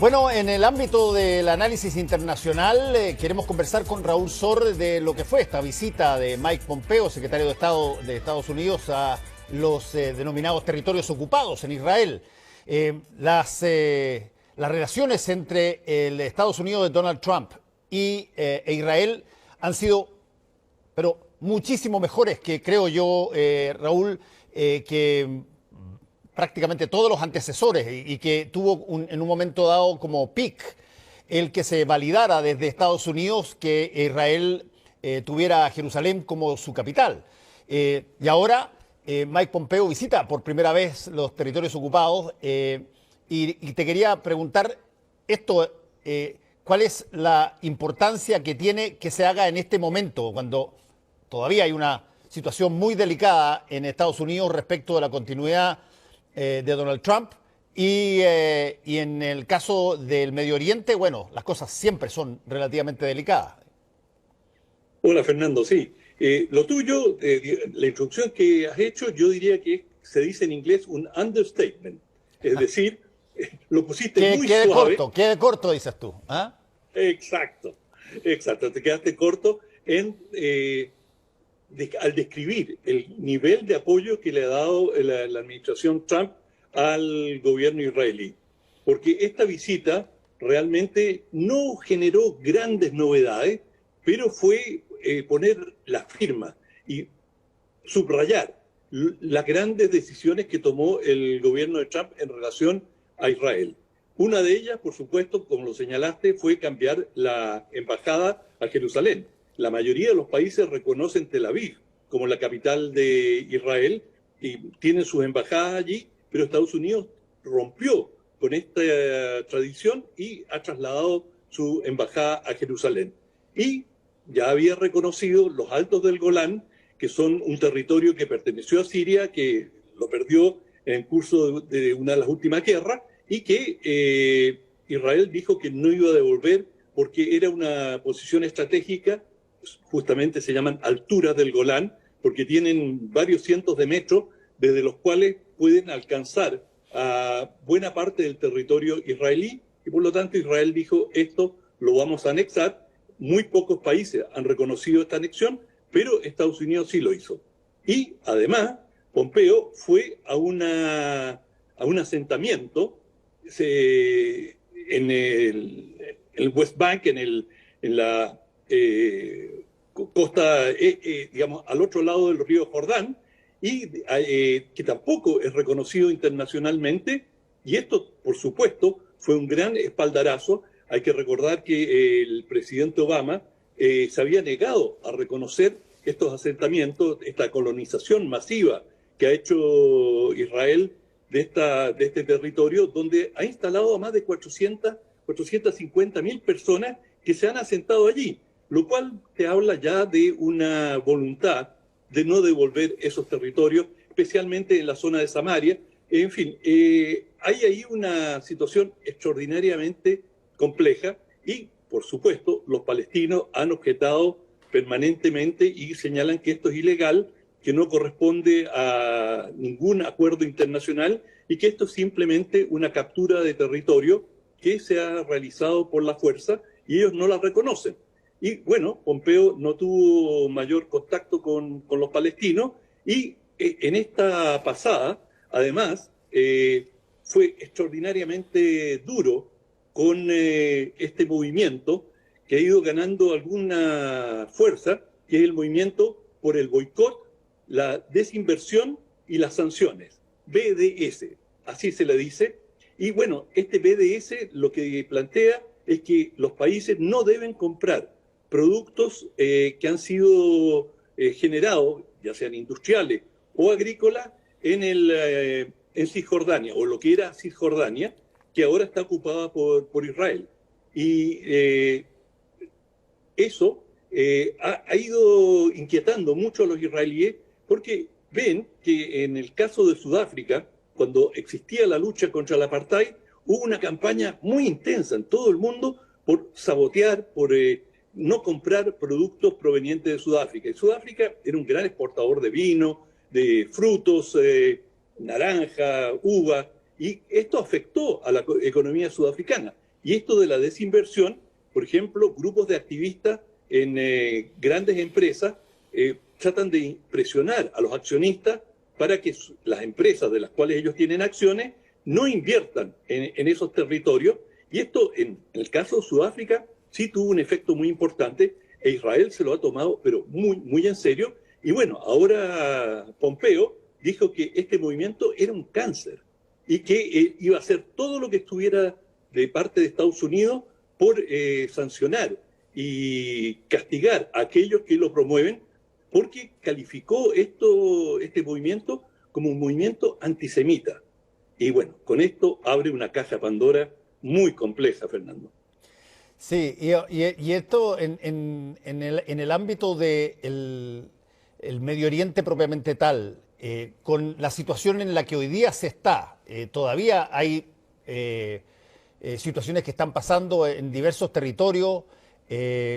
Bueno, en el ámbito del análisis internacional queremos conversar con Raúl Sor de lo que fue esta visita de Mike Pompeo, secretario de Estado de Estados Unidos, a los denominados territorios ocupados en Israel. Las relaciones entre el Estados Unidos de Donald Trump e Israel han sido, pero muchísimo mejores que, creo yo, Raúl, que prácticamente todos los antecesores, y que tuvo en un momento dado como pic el que se validara desde Estados Unidos que Israel tuviera Jerusalén como su capital. Y ahora Mike Pompeo visita por primera vez los territorios ocupados y te quería preguntar esto, ¿cuál es la importancia que tiene que se haga en este momento, cuando todavía hay una situación muy delicada en Estados Unidos respecto de la continuidad de Donald Trump y en el caso del Medio Oriente, bueno, las cosas siempre son relativamente delicadas? Hola Fernando, sí. Lo tuyo, la introducción que has hecho, yo diría que se dice en inglés un understatement. Es decir, lo pusiste muy suave. Quede corto, dices tú. ¿Ah? Exacto, exacto. Te quedaste corto al describir el nivel de apoyo que le ha dado la administración Trump al gobierno israelí. Porque esta visita realmente no generó grandes novedades, pero fue poner la firma y subrayar las grandes decisiones que tomó el gobierno de Trump en relación a Israel. Una de ellas, por supuesto, como lo señalaste, fue cambiar la embajada a Jerusalén. La mayoría de los países reconocen Tel Aviv como la capital de Israel y tienen sus embajadas allí, pero Estados Unidos rompió con esta tradición y ha trasladado su embajada a Jerusalén. Y ya había reconocido los Altos del Golán, que son un territorio que perteneció a Siria, que lo perdió en el curso de una de las últimas guerras, y que Israel dijo que no iba a devolver porque era una posición estratégica. Justamente se llaman alturas del Golán, porque tienen varios cientos de metros desde los cuales pueden alcanzar a buena parte del territorio israelí, y por lo tanto Israel dijo, esto lo vamos a anexar. Muy pocos países han reconocido esta anexión, pero Estados Unidos sí lo hizo. Y además, Pompeo fue a un asentamiento en el West Bank, en la costa, digamos, al otro lado del río Jordán, y que tampoco es reconocido internacionalmente, y esto, por supuesto, fue un gran espaldarazo. Hay que recordar que el presidente Obama se había negado a reconocer estos asentamientos, esta colonización masiva que ha hecho Israel de este territorio, donde ha instalado a más de 450.000 personas que se han asentado allí, lo cual te habla ya de una voluntad de no devolver esos territorios, especialmente en la zona de Samaria. En fin, hay ahí una situación extraordinariamente compleja y, por supuesto, los palestinos han objetado permanentemente y señalan que esto es ilegal, que no corresponde a ningún acuerdo internacional y que esto es simplemente una captura de territorio que se ha realizado por la fuerza y ellos no la reconocen. Y bueno, Pompeo no tuvo mayor contacto con los palestinos y en esta pasada, además, fue extraordinariamente duro con este movimiento que ha ido ganando alguna fuerza, que es el movimiento por el boicot, la desinversión y las sanciones, BDS, así se le dice. Y bueno, este BDS lo que plantea es que los países no deben comprar productos que han sido generados, ya sean industriales o agrícolas, en Cisjordania, o lo que era Cisjordania, que ahora está ocupada por Israel. Y eso ha ido inquietando mucho a los israelíes, porque ven que en el caso de Sudáfrica, cuando existía la lucha contra el apartheid, hubo una campaña muy intensa en todo el mundo por sabotear, por no comprar productos provenientes de Sudáfrica. Y Sudáfrica era un gran exportador de vino, de frutos, naranja, uva, y esto afectó a la economía sudafricana. Y esto de la desinversión, por ejemplo, grupos de activistas en grandes empresas tratan de presionar a los accionistas para que las empresas de las cuales ellos tienen acciones no inviertan en esos territorios. Y esto, en el caso de Sudáfrica, sí tuvo un efecto muy importante, e Israel se lo ha tomado, pero muy, muy en serio. Y bueno, ahora Pompeo dijo que este movimiento era un cáncer y que iba a hacer todo lo que estuviera de parte de Estados Unidos por sancionar y castigar a aquellos que lo promueven, porque calificó este movimiento como un movimiento antisemita. Y bueno, con esto abre una caja Pandora muy compleja, Fernando. Sí, y esto en el ámbito del el Medio Oriente propiamente tal, con la situación en la que hoy día se está, todavía hay situaciones que están pasando en diversos territorios,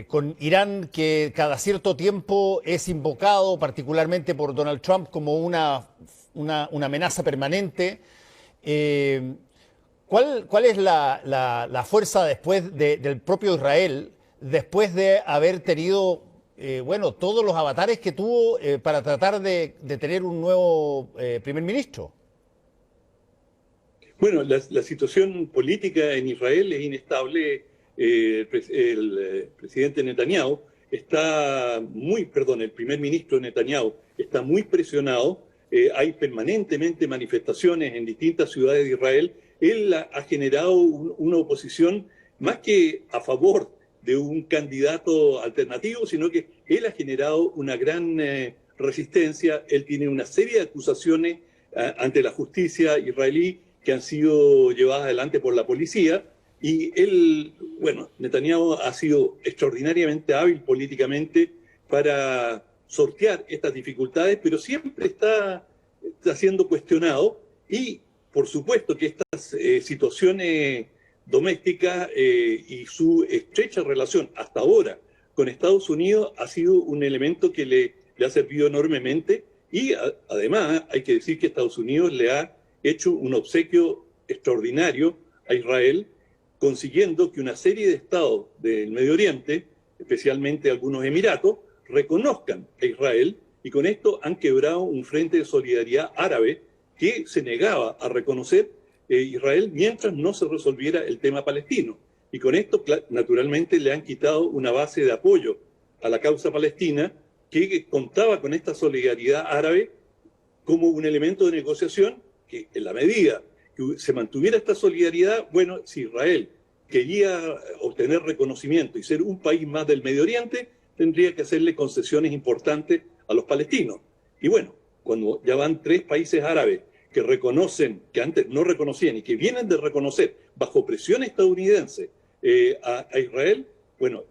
con Irán que cada cierto tiempo es invocado, particularmente por Donald Trump, como una amenaza permanente. ¿Cuál es la fuerza después del propio Israel, después de haber tenido, bueno, todos los avatares que tuvo para tratar de tener un nuevo primer ministro? Bueno, la situación política en Israel es inestable. El presidente Netanyahu el primer ministro Netanyahu está muy presionado. Hay permanentemente manifestaciones en distintas ciudades de Israel. Él ha generado una oposición más que a favor de un candidato alternativo, sino que él ha generado una gran resistencia. Él tiene una serie de acusaciones ante la justicia israelí que han sido llevadas adelante por la policía. Y él, bueno, Netanyahu ha sido extraordinariamente hábil políticamente para sortear estas dificultades, pero siempre está siendo cuestionado. Y por supuesto que estas situaciones domésticas y su estrecha relación hasta ahora con Estados Unidos ha sido un elemento que le ha servido enormemente. Y además hay que decir que Estados Unidos le ha hecho un obsequio extraordinario a Israel, consiguiendo que una serie de estados del Medio Oriente, especialmente algunos emiratos, reconozcan a Israel, y con esto han quebrado un frente de solidaridad árabe que se negaba a reconocer Israel mientras no se resolviera el tema palestino. Y con esto, naturalmente, le han quitado una base de apoyo a la causa palestina que contaba con esta solidaridad árabe como un elemento de negociación que, en la medida que se mantuviera esta solidaridad, bueno, si Israel quería obtener reconocimiento y ser un país más del Medio Oriente, tendría que hacerle concesiones importantes a los palestinos. Y bueno, cuando ya van 3 países árabes que reconocen, que antes no reconocían y que vienen de reconocer bajo presión estadounidense a Israel, bueno,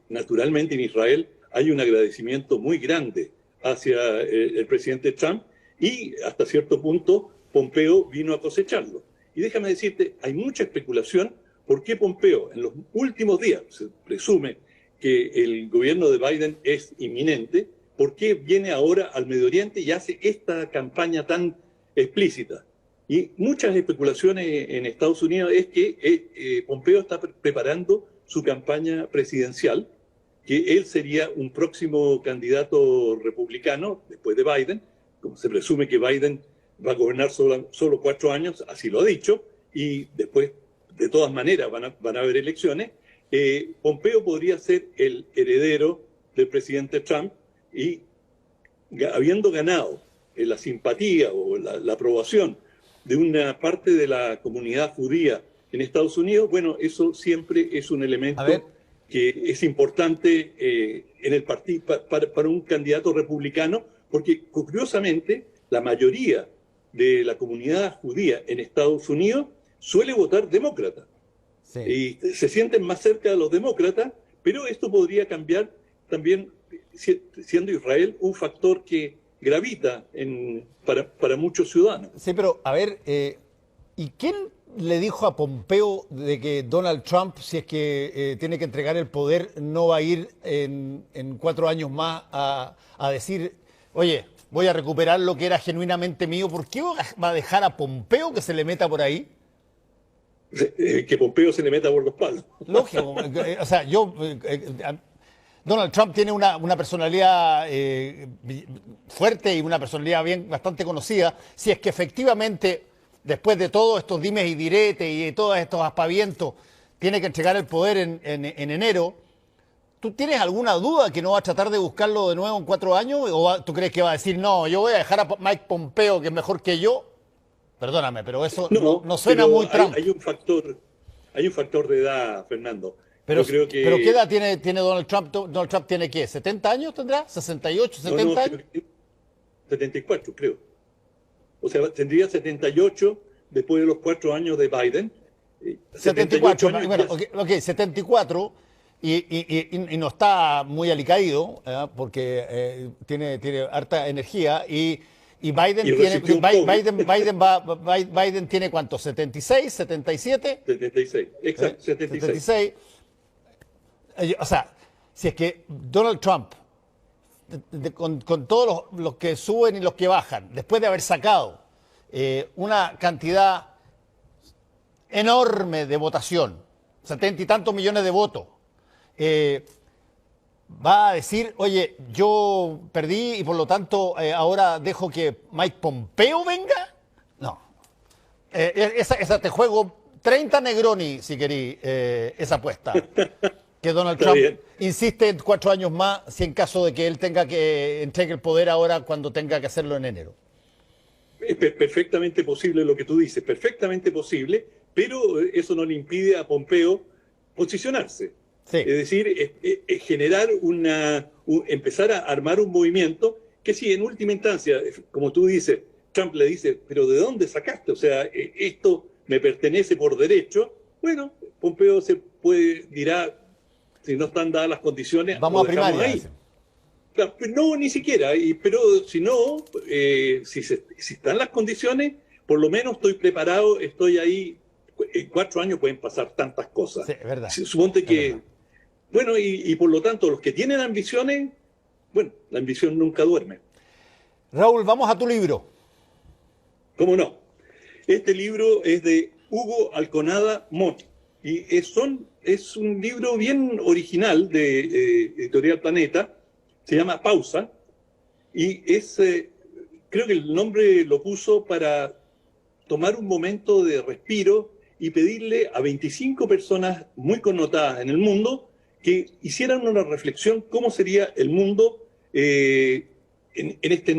naturalmente en Israel hay un agradecimiento muy grande hacia el presidente Trump, y hasta cierto punto Pompeo vino a cosecharlo. Y déjame decirte, hay mucha especulación por qué Pompeo en los últimos días, se presume que el gobierno de Biden es inminente, por qué viene ahora al Medio Oriente y hace esta campaña tan explícita. Y muchas especulaciones en Estados Unidos es que Pompeo está preparando su campaña presidencial, que él sería un próximo candidato republicano después de Biden. Como se presume que Biden va a gobernar solo 4 años, así lo ha dicho, y después, de todas maneras, van a haber elecciones. Pompeo podría ser el heredero del presidente Trump, y habiendo ganado la simpatía o la aprobación de una parte de la comunidad judía en Estados Unidos, bueno, eso siempre es un elemento que es importante en el partido para un candidato republicano, porque curiosamente la mayoría de la comunidad judía en Estados Unidos suele votar demócrata. Sí. Y se sienten más cerca de los demócratas, pero esto podría cambiar también siendo Israel un factor que gravita para muchos ciudadanos. Sí, pero a ver, ¿y quién le dijo a Pompeo de que Donald Trump, si es que tiene que entregar el poder, no va a ir en 4 años más a decir, oye, voy a recuperar lo que era genuinamente mío? ¿Por qué va a dejar a Pompeo que se le meta por ahí? Que Pompeo se le meta por los palos. Lógico. O sea, Donald Trump tiene una personalidad fuerte y una personalidad bastante conocida. Si es que efectivamente, después de todos estos dimes y diretes y de todos estos aspavientos, tiene que entregar el poder en enero, ¿tú tienes alguna duda que no va a tratar de buscarlo de nuevo en 4 años? ¿O tú crees que va a decir, no, yo voy a dejar a Mike Pompeo, que es mejor que yo? Perdóname, pero eso no suena muy Trump. Hay un factor de edad, Fernando. Pero, yo creo que... ¿pero qué edad tiene Donald Trump? ¿Donald Trump tiene qué? ¿70 años tendrá? ¿68, 70 años? 74, creo. O sea, tendría 78 después de los 4 años de Biden. 74 años. Bueno, ya... okay, 74 y no está muy alicaído, porque tiene harta energía y Biden tiene ¿cuánto? ¿76? ¿77? 76, exacto, 76. O sea, si es que Donald Trump, con todos los que suben y los que bajan, después de haber sacado una cantidad enorme de votación, 70 y tantos millones de votos, va a decir, oye, yo perdí y por lo tanto ahora dejo que Mike Pompeo venga. No. Esa te juego 30 Negroni, si querí, esa apuesta. Que Donald Trump insiste en 4 años más, si en caso de que él tenga que entregue el poder ahora cuando tenga que hacerlo en enero. Es perfectamente posible lo que tú dices, perfectamente posible, pero eso no le impide a Pompeo posicionarse. Sí. Es decir, generar empezar a armar un movimiento que sí, en última instancia, como tú dices, Trump le dice, pero ¿de dónde sacaste? O sea, esto me pertenece por derecho. Bueno, Pompeo dirá, si no están dadas las condiciones, vamos a primaria. Ahí. Claro, no, ni siquiera, pero si no, si están las condiciones, por lo menos estoy preparado, estoy ahí. En 4 años pueden pasar tantas cosas. Sí, es verdad. Suponte que... Verdad. Bueno, y por lo tanto, los que tienen ambiciones, bueno, la ambición nunca duerme. Raúl, vamos a tu libro. ¿Cómo no? Este libro es de Hugo Alconada Moni. Y es un libro bien original de Editorial Planeta. Se llama Pausa. Y creo que el nombre lo puso para tomar un momento de respiro y pedirle a 25 personas muy connotadas en el mundo que hicieran una reflexión cómo sería el mundo en esta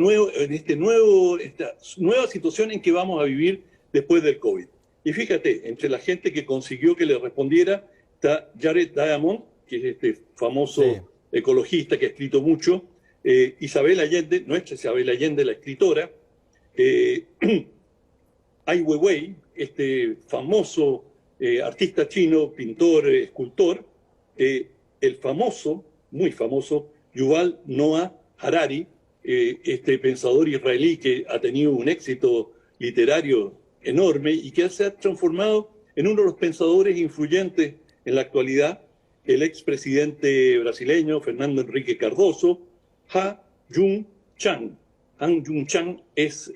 nueva situación en que vamos a vivir después del COVID. Y fíjate, entre la gente que consiguió que le respondiera está Jared Diamond, que es este famoso ecologista que ha escrito mucho, Isabel Allende, nuestra Isabel Allende, la escritora, Ai Weiwei, este famoso artista chino, pintor, escultor, el famoso, muy famoso, Yuval Noah Harari, este pensador israelí que ha tenido un éxito literario enorme y que se ha transformado en uno de los pensadores influyentes en la actualidad, el expresidente brasileño Fernando Henrique Cardoso, Han Jung-chang. Han Jung-chang es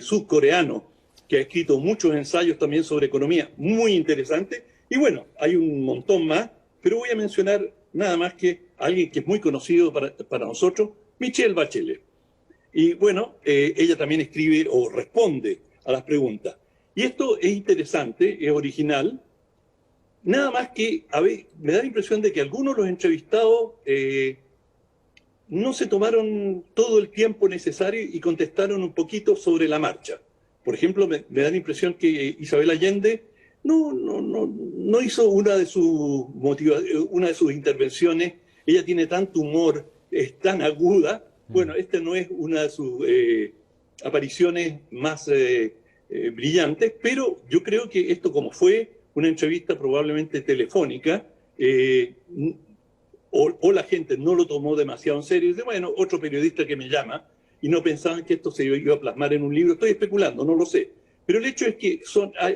sudcoreano que ha escrito muchos ensayos también sobre economía muy interesantes. Y bueno, hay un montón más, pero voy a mencionar nada más que alguien que es muy conocido para nosotros, Michelle Bachelet. Y bueno, ella también escribe o responde a las preguntas. Y esto es interesante, es original, nada más que me da la impresión de que algunos de los entrevistados no se tomaron todo el tiempo necesario y contestaron un poquito sobre la marcha. Por ejemplo, me da la impresión que Isabel Allende no hizo una de sus intervenciones. Ella tiene tanto humor, es tan aguda. Bueno, esta no es una de sus apariciones más brillantes, pero yo creo que esto, como fue una entrevista probablemente telefónica, o la gente no lo tomó demasiado en serio. Y dice, bueno, otro periodista que me llama, y no pensaban que esto se iba a plasmar en un libro. Estoy especulando, no lo sé. Pero el hecho es que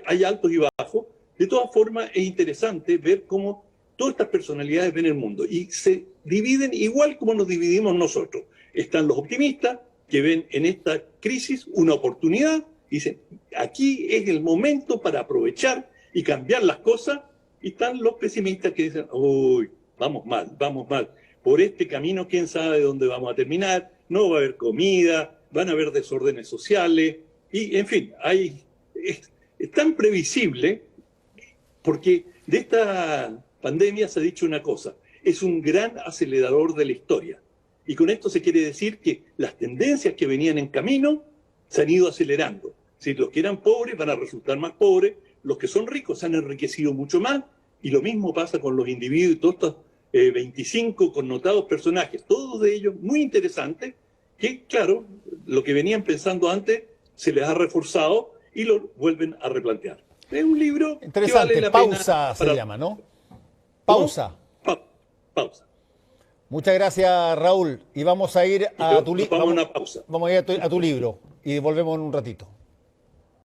hay altos y bajos. De todas formas, es interesante ver cómo todas estas personalidades ven el mundo y se dividen igual como nos dividimos nosotros. Están los optimistas que ven en esta crisis una oportunidad y dicen, aquí es el momento para aprovechar y cambiar las cosas, y están los pesimistas que dicen, uy, vamos mal, por este camino quién sabe dónde vamos a terminar, no va a haber comida, van a haber desórdenes sociales, y en fin, es tan previsible, porque de esta pandemia se ha dicho una cosa, es un gran acelerador de la historia. Y con esto se quiere decir que las tendencias que venían en camino se han ido acelerando. Si los que eran pobres van a resultar más pobres, los que son ricos se han enriquecido mucho más, y lo mismo pasa con los individuos y todos estos 25 connotados personajes, todos de ellos muy interesantes, que claro, lo que venían pensando antes se les ha reforzado y lo vuelven a replantear. Es un libro interesante, que vale la Pausa pena se llama, ¿no? Pausa. Pausa. Muchas gracias, Raúl. Y vamos a ir a tu libro. Vamos a una pausa. Vamos a ir a tu libro y volvemos en un ratito.